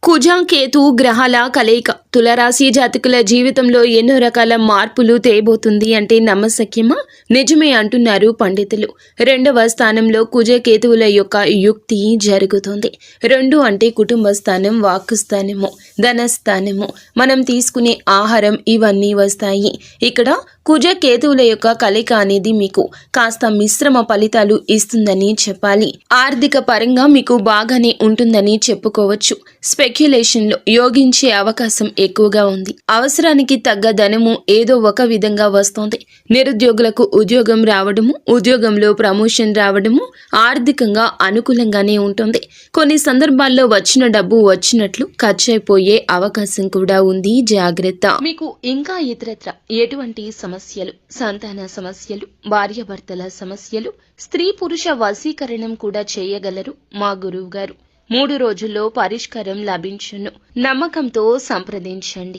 కుజ కేతు గ్రహాల కలయిక తులరాశి జాతకుల జీవితంలో ఎన్నో రకాల మార్పులు తేబోతుంది అంటే నమ్మశక్యమా? నిజమే అంటున్నారు పండితులు. 2వ స్థానంలో కుజ కేతువుల యొక్క యుక్తి జరుగుతుంది. 2 అంటే కుటుంబ స్థానం, వాక్కు స్థానము, ధనస్థానము, మనం తీసుకునే ఆహారం ఇవన్నీ వస్తాయి. ఇక్కడ కుజ కేతువుల యొక్క కలయిక అనేది మీకు కాస్త మిశ్రమ ఫలితాలు ఇస్తుందని చెప్పాలి. ఆర్థిక పరంగా మీకు బాగానే ఉంటుందని చెప్పుకోవచ్చు. స్పెక్యులేషన్లో యోగించే అవకాశం ఎక్కువగా ఉంది. అవసరానికి తగ్గ ధనము ఏదో ఒక విధంగా వస్తోంది. నిరుద్యోగులకు ఉద్యోగం రావడము, ఉద్యోగంలో ప్రమోషన్ రావడము ఆర్థికంగా అనుకూలంగానే ఉంటుంది. కొన్ని సందర్భాల్లో వచ్చిన డబ్బు వచ్చినట్లు ఖర్చు అయిపోయే అవకాశం కూడా ఉంది. జాగ్రత్త. మీకు ఇంకా ఇతరత్ర ఎటువంటి సమస్యలు, సంతాన సమస్యలు, భార్యాభర్తల సమస్యలు, స్త్రీ పురుష వశీకరణం కూడా చేయగలరు మా గురువు గారు. 3 రోజుల్లో పరిష్కారం లభించును. నమ్మకంతో సంప్రదించండి.